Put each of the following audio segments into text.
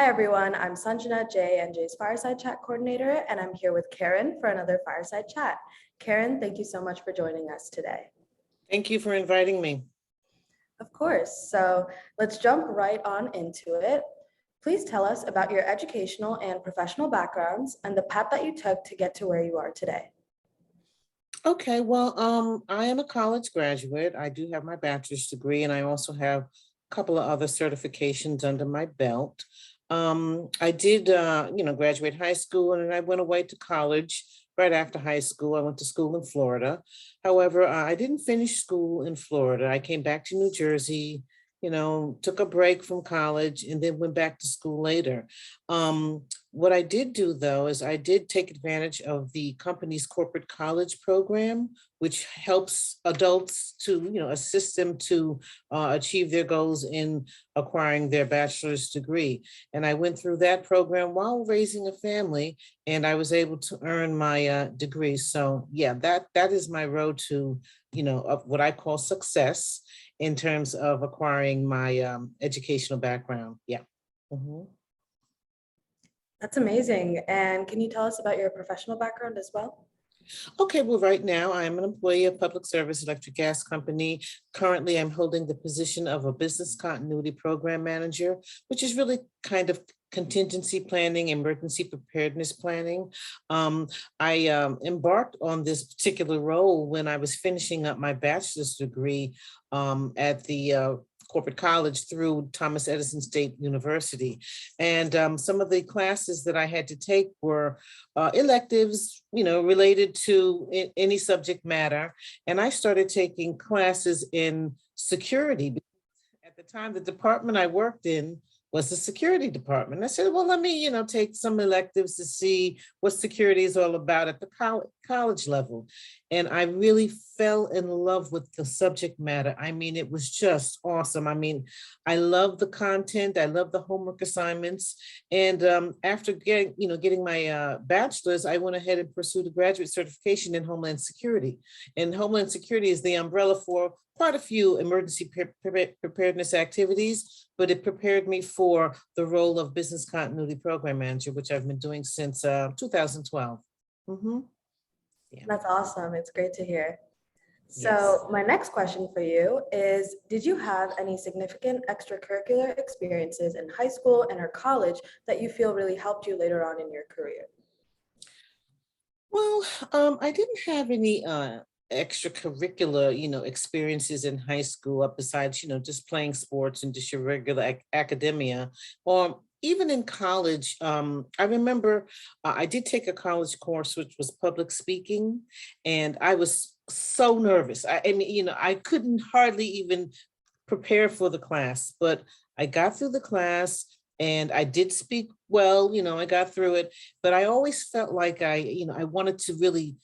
everyone, I'm Sanjana, Jay and Jay's Fireside Chat Coordinator, and I'm here with Karen for another Fireside Chat. Karen, thank you so much for joining us today. Thank you for inviting me. Of course, so let's jump right on into it. Please tell us about your educational and professional backgrounds and the path that you took to get to where you are today. Okay, well, I am a college graduate. I do have my bachelor's degree, and I also have a couple of other certifications under my belt. I did, graduate high school, and then I went away to college right after high school. I went to school in Florida. However, I didn't finish school in Florida. I came back to New Jersey, took a break from college, and then went back to school later. What I did do, though, is I did take advantage of the company's corporate college program, which helps adults to, assist them to achieve their goals in acquiring their bachelor's degree. And I went through that program while raising a family, and I was able to earn my degree. So yeah, that is my road to, of what I call success in terms of acquiring my educational background. Yeah. Mm-hmm. That's amazing. And can you tell us about your professional background as well? Okay, well, right now I'm an employee of Public Service Electric Gas Company. Currently, I'm holding the position of a business continuity program manager, which is really kind of contingency planning, emergency preparedness planning. I embarked on this particular role when I was finishing up my bachelor's degree at the corporate college through Thomas Edison State University. And some of the classes that I had to take were electives, related to any subject matter. And I started taking classes in security. At the time, the department I worked in was the security department. I said, well, let me, take some electives to see what security is all about at the college level. And I really fell in love with the subject matter. I mean, it was just awesome. I mean, I love the content. I love the homework assignments. And after getting my bachelor's, I went ahead and pursued a graduate certification in Homeland Security. And Homeland Security is the umbrella for quite a few emergency preparedness activities, but it prepared me for the role of business continuity program manager, which I've been doing since 2012. Mm-hmm. Yeah. That's awesome. It's great to hear. So Yes. My next question for you is, did you have any significant extracurricular experiences in high school and or college that you feel really helped you later on in your career? Well, I didn't have any extracurricular, experiences in high school up besides, just playing sports and just your regular academia. Or even in college, I remember I did take a college course, which was public speaking, and I was so nervous. I mean, I couldn't hardly even prepare for the class, but I got through the class and I did speak well, I got through it, but I always felt like I wanted to really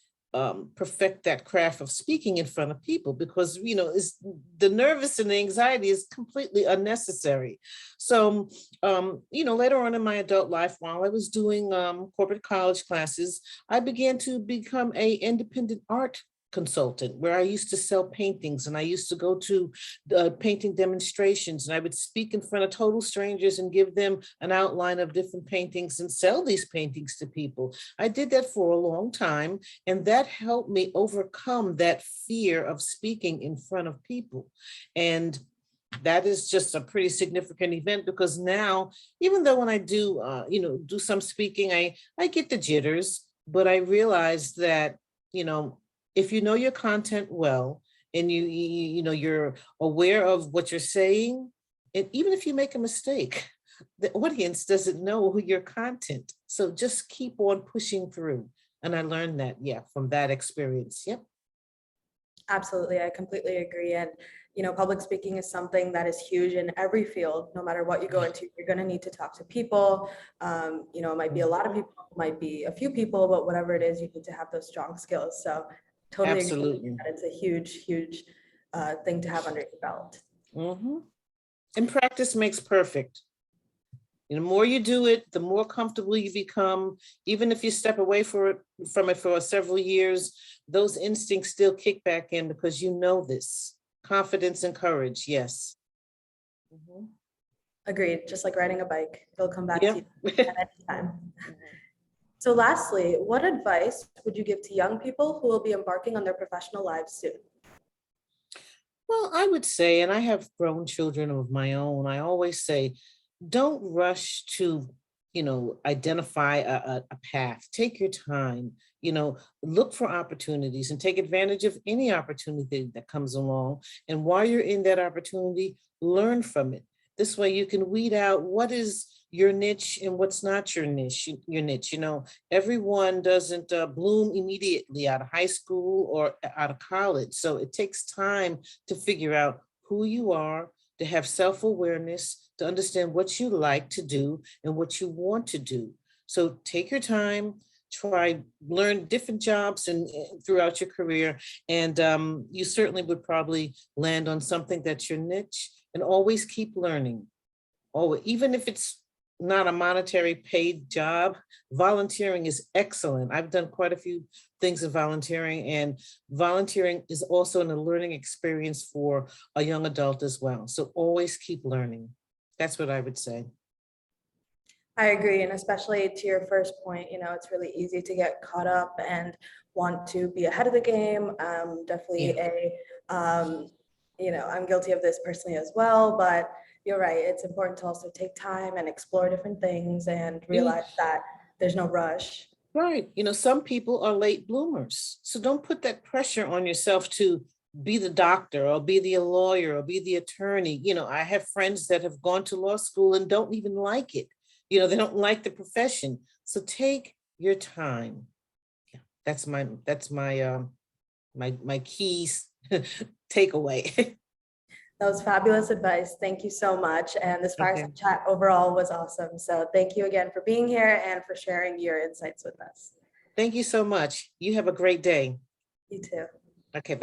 perfect that craft of speaking in front of people because, it's, the nervous and the anxiety is completely unnecessary. So, later on in my adult life, while I was doing corporate college classes, I began to become an independent art consultant where I used to sell paintings and I used to go to painting demonstrations and I would speak in front of total strangers and give them an outline of different paintings and sell these paintings to people. I did that for a long time and that helped me overcome that fear of speaking in front of people. And that is just a pretty significant event because now, even though when I do, do some speaking, I get the jitters, but I realize that, if you know your content well and you're aware of what you're saying, and even if you make a mistake, the audience doesn't know your content. So just keep on pushing through. And I learned that, from that experience. Yep. Absolutely. I completely agree. And, public speaking is something that is huge in every field. No matter what you go into, you're going to need to talk to people. It might be a lot of people, it might be a few people, but whatever it is, you need to have those strong skills. So totally Absolutely. agree that it's a huge thing to have under your belt. Mm-hmm. And practice makes perfect. The more you do it, the more comfortable you become. Even if you step away from it for several years, those instincts still kick back in because you know this. Confidence and courage, yes. Mm-hmm. Agreed. Just like riding a bike, it'll come back to Yeah. you at any time. So lastly, what advice would you give to young people who will be embarking on their professional lives soon? Well, I would say, and I have grown children of my own, I always say, don't rush to, identify a path. Take your time, look for opportunities and take advantage of any opportunity that comes along. And while you're in that opportunity, learn from it. This way you can weed out what is your niche and what's not your niche. Everyone doesn't bloom immediately out of high school or out of college. So it takes time to figure out who you are, to have self-awareness, to understand what you like to do and what you want to do. So take your time, learn different jobs and throughout your career, and you certainly would probably land on something that's your niche. And always keep learning. Oh, even if it's not a monetary paid job, volunteering is excellent. I've done quite a few things in volunteering, and volunteering is also a learning experience for a young adult as well. So always keep learning. That's what I would say. I agree. And especially to your first point, it's really easy to get caught up and want to be ahead of the game. Definitely Yeah. I'm guilty of this personally as well, but you're right. It's important to also take time and explore different things and You- realize that there's no rush. Right. Some people are late bloomers. So don't put that pressure on yourself to be the doctor or be the lawyer or be the attorney. I have friends that have gone to law school and don't even like it. They don't like the profession. So take your time. Yeah, that's my keys takeaway. That was fabulous advice. Thank you so much. And this Okay. fireside chat overall was awesome. So thank you again for being here and for sharing your insights with us. Thank you so much. You have a great day. You too. Okay, bye.